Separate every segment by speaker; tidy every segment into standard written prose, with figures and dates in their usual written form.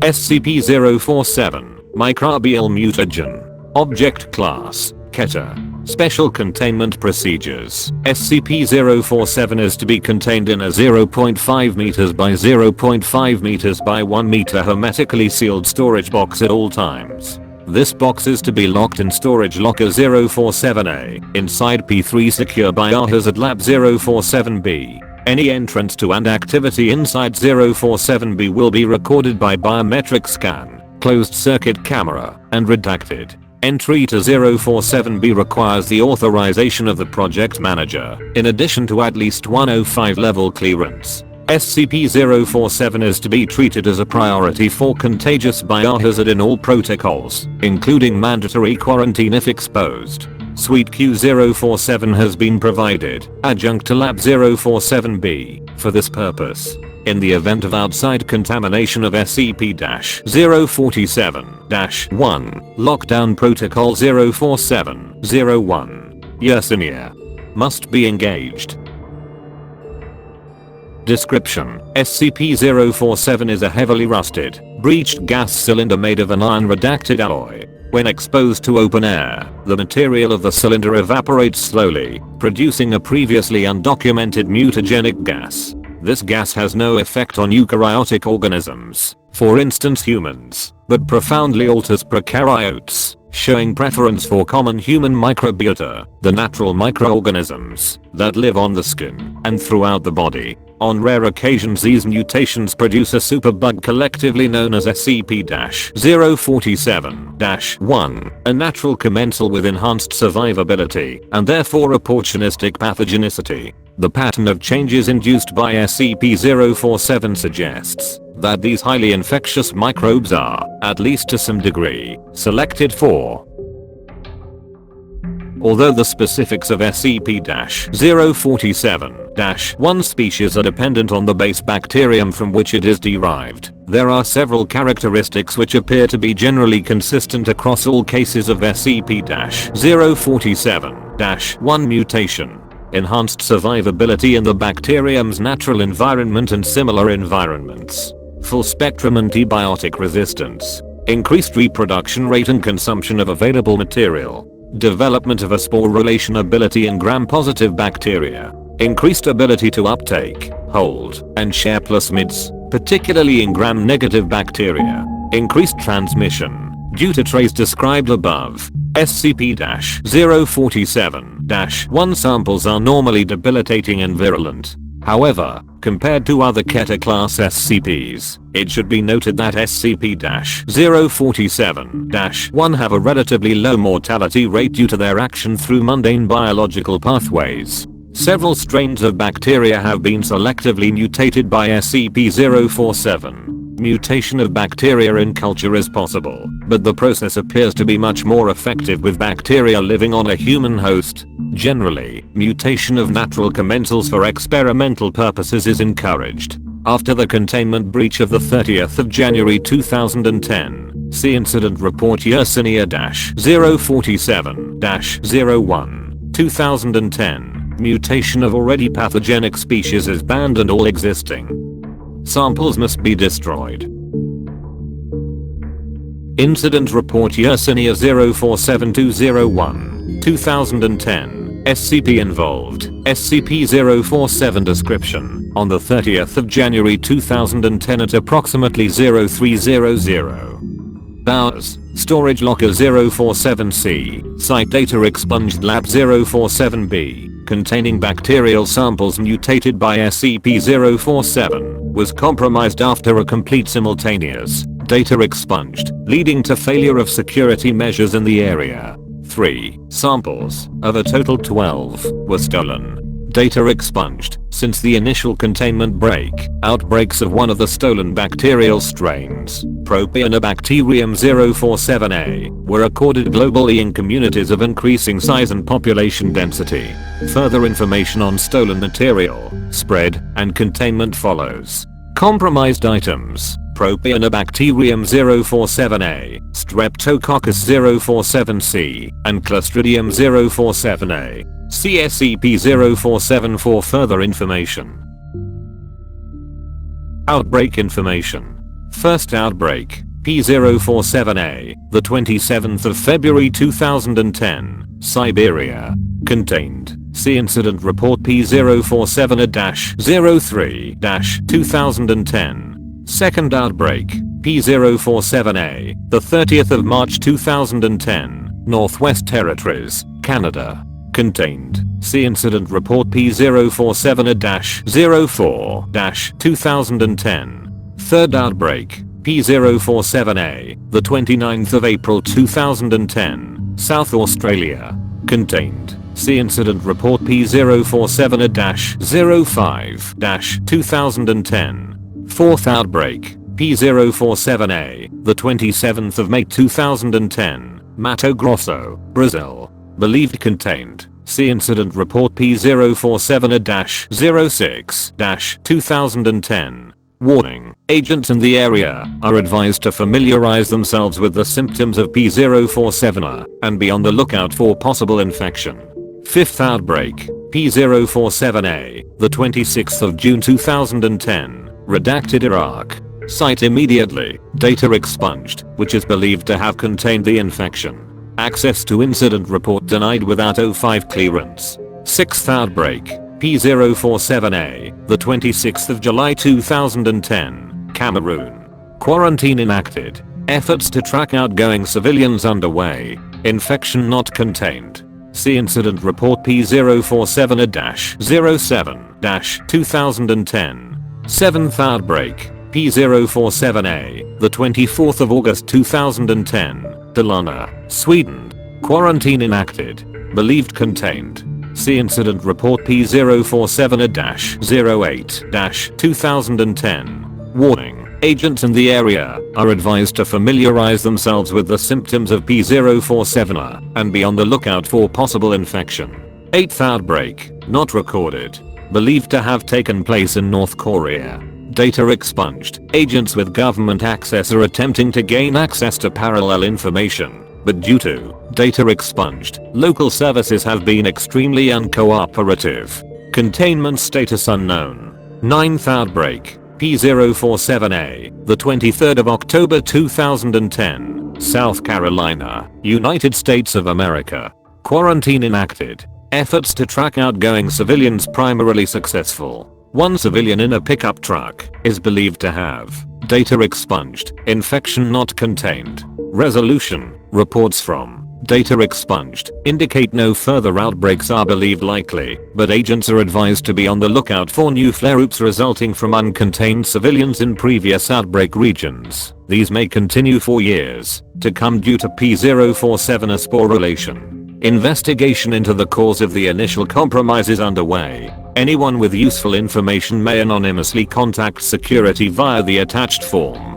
Speaker 1: SCP-047, Microbial Mutagen. Object Class, Keter. Special Containment Procedures. SCP-047 is to be contained in a 0.5 meters by 0.5 meters by 1 meter hermetically sealed storage box at all times. This box is to be locked in Storage Locker 047A, inside P3 secure Biohazard Lab 047B. Any entrance to and activity inside 047B will be recorded by biometric scan, closed circuit camera, and redacted. Entry to 047B requires the authorization of the project manager, in addition to at least 105 level clearance. SCP-047 is to be treated as a priority for contagious biohazard in all protocols, including mandatory quarantine if exposed. Suite Q047 has been provided, adjunct to Lab 047B, for this purpose. In the event of outside contamination of SCP-047-1, Lockdown Protocol 047-01, Yersinia, must be engaged. Description: SCP-047 is a heavily rusted, breached gas cylinder made of an iron-redacted alloy. When exposed to open air, the material of the cylinder evaporates slowly, producing a previously undocumented mutagenic gas. This gas has no effect on eukaryotic organisms, for instance humans, but profoundly alters prokaryotes, showing preference for common human microbiota, the natural microorganisms that live on the skin and throughout the body. On rare occasions these mutations produce a superbug collectively known as SCP-047-1, a natural commensal with enhanced survivability and therefore opportunistic pathogenicity. The pattern of changes induced by SCP-047 suggests that these highly infectious microbes are, at least to some degree, selected for. Although the specifics of SCP-047-1 species are dependent on the base bacterium from which it is derived, there are several characteristics which appear to be generally consistent across all cases of SCP-047-1 mutation. Enhanced survivability in the bacterium's natural environment and similar environments. Full spectrum antibiotic resistance. Increased reproduction rate and consumption of available material. Development of a spore relation ability in gram-positive bacteria. Increased ability to uptake, hold, and share plasmids, particularly in gram-negative bacteria. Increased transmission, due to traits described above. SCP-047-1 samples are normally debilitating and virulent. However, compared to other Keter class SCPs, it should be noted that SCP-047-1 have a relatively low mortality rate due to their action through mundane biological pathways. Several strains of bacteria have been selectively mutated by SCP-047. Mutation of bacteria in culture is possible, but the process appears to be much more effective with bacteria living on a human host. Generally, mutation of natural commensals for experimental purposes is encouraged. After the containment breach of the 30th of January 2010, see Incident Report Yersinia-047-01, 2010. Mutation of already pathogenic species is banned and all existing samples must be destroyed. Incident Report Yersinia-047-201, 2010. SCP involved. SCP-047 description. On the 30th of January 2010 at approximately 0300. Hours. Storage Locker 047C. Site data expunged Lab 047B. Containing bacterial samples mutated by SCP-047, was compromised after a complete simultaneous data expunged, leading to failure of security measures in the area. 3 samples, of a total 12, were stolen. Data expunged. Since the initial containment break, outbreaks of one of the stolen bacterial strains, Propionibacterium 047A, were recorded globally in communities of increasing size and population density. Further information on stolen material, spread, and containment follows. Compromised items: Propionibacterium 047A, Streptococcus 047C, and Clostridium 047A. See SCP-047 for further information. Outbreak information. First outbreak, P047A, the 27th of February 2010, Siberia. Contained. See Incident Report P047A-03-2010. Second outbreak, P047A, the 30th of March 2010, Northwest Territories, Canada. Contained. See Incident Report P047A-04-2010. Third outbreak, P047A, the 29th of April 2010, South Australia. Contained. See Incident Report P047A-05-2010. Fourth outbreak, P047A, the 27th of May 2010, Mato Grosso, Brazil. Believed contained. See Incident Report P047A-06-2010. Warning. Agents in the area are advised to familiarize themselves with the symptoms of P047 and be on the lookout for possible infection. Fifth outbreak, P047A, the 26th of June 2010, redacted Iraq. Site immediately. Data expunged, which is believed to have contained the infection. Access to incident report denied without O5 clearance. Sixth outbreak, P047A, the 26th of July 2010, Cameroon. Quarantine enacted. Efforts to track outgoing civilians underway. Infection not contained. See Incident Report P047-07-2010. Seventh outbreak, P047A, the 24th of August 2010, Dalarna, Sweden. Quarantine enacted. Believed contained. See Incident Report P047-08-2010. Warning. Agents in the area are advised to familiarize themselves with the symptoms of P047 and be on the lookout for possible infection. Eighth outbreak, not recorded. Believed to have taken place in North Korea. Data expunged. Agents with government access are attempting to gain access to parallel information, but due to data expunged, local services have been extremely uncooperative. Containment status unknown. Ninth outbreak, P047A, the 23rd of October 2010, South Carolina, United States of America. Quarantine enacted. Efforts to track outgoing civilians primarily successful. One civilian in a pickup truck is believed to have data expunged. Infection not contained. Resolution. Reports from data expunged indicate no further outbreaks are believed likely, but agents are advised to be on the lookout for new flare-ups resulting from uncontained civilians in previous outbreak regions. These may continue for years to come due to P047 sporulation. Investigation into the cause of the initial compromise is underway. Anyone with useful information may anonymously contact security via the attached form.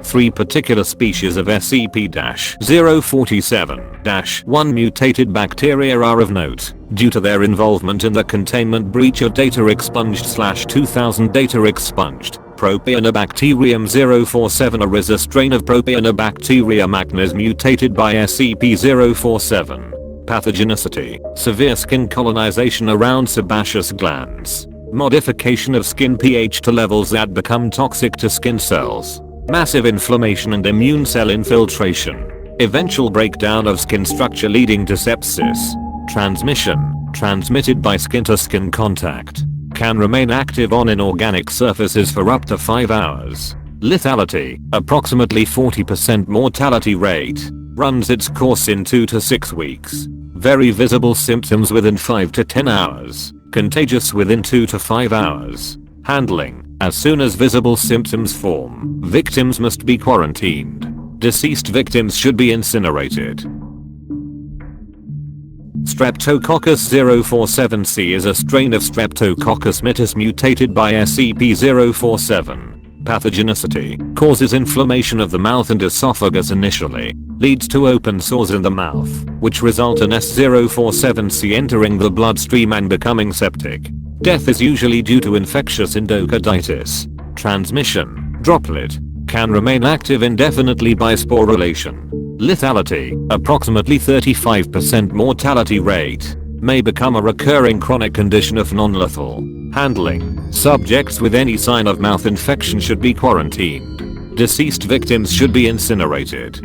Speaker 1: 3 particular species of SCP-047-1 mutated bacteria are of note, due to their involvement in the containment breach of data expunged/2000 data expunged. Propionibacterium 047 is a strain of Propionibacteria magnis mutated by SCP-047. Pathogenicity: severe skin colonization around sebaceous glands. Modification of skin pH to levels that become toxic to skin cells. Massive inflammation and immune cell infiltration. Eventual breakdown of skin structure leading to sepsis. Transmission: transmitted by skin-to-skin contact. Can remain active on inorganic surfaces for up to 5 hours. Lethality: approximately 40% mortality rate. Runs its course in 2 to 6 weeks. Very visible symptoms within 5 to 10 hours. Contagious within 2 to 5 hours. Handling: as soon as visible symptoms form, victims must be quarantined. Deceased victims should be incinerated. Streptococcus 047c is a strain of Streptococcus mitis mutated by SCP-047. Pathogenicity: causes inflammation of the mouth and esophagus initially. Leads to open sores in the mouth, which result in S047c entering the bloodstream and becoming septic. Death is usually due to infectious endocarditis. Transmission: droplet. Can remain active indefinitely by sporulation. Lethality: approximately 35% mortality rate. May become a recurring chronic condition if non-lethal. Handling. Subjects with any sign of mouth infection should be quarantined. Deceased victims should be incinerated.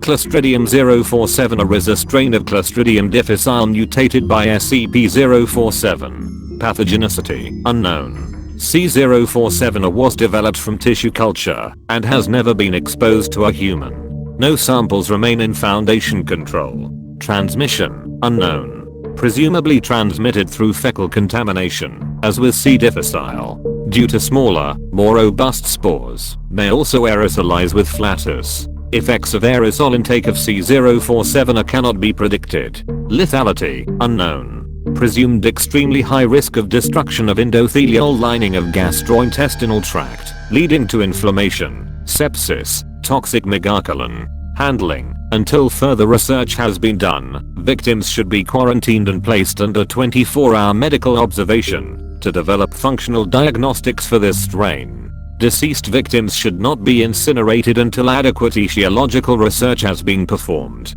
Speaker 1: Clostridium 047 is a strain of Clostridium difficile mutated by SCP-047. Pathogenicity unknown. C047 was developed from tissue culture and has never been exposed to a human. No samples remain in Foundation control. Transmission unknown. Presumably transmitted through fecal contamination, as with C. difficile. Due to smaller, more robust spores, may also aerosolize with flatus. Effects of aerosol intake of C047 cannot be predicted. Lethality unknown. Presumed extremely high risk of destruction of endothelial lining of gastrointestinal tract, leading to inflammation, sepsis, toxic megacolon. Handling. Until further research has been done, victims should be quarantined and placed under 24-hour medical observation to develop functional diagnostics for this strain. Deceased victims should not be incinerated until adequate etiological research has been performed.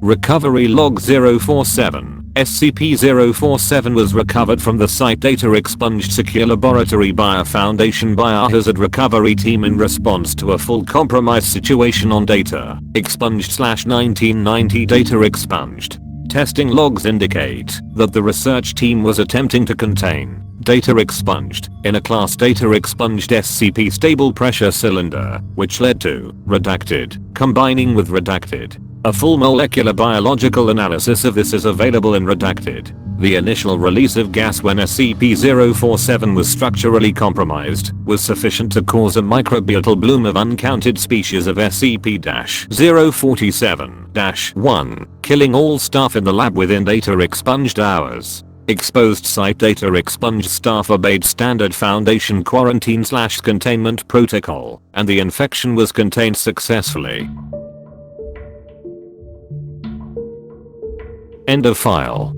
Speaker 1: Recovery Log 047. SCP-047 was recovered from the site data expunged secure laboratory by a Foundation biohazard recovery team in response to a full compromise situation on data expunged/1990 data expunged. Testing logs indicate that the research team was attempting to contain data expunged in a class data expunged SCP stable pressure cylinder, which led to redacted combining with redacted. A full molecular biological analysis of this is available in redacted. The initial release of gas when SCP-047 was structurally compromised was sufficient to cause a microbial bloom of uncounted species of SCP-047-1, killing all staff in the lab within data expunged hours. Exposed site data expunged staff obeyed standard Foundation quarantine/containment protocol, and the infection was contained successfully. End of file.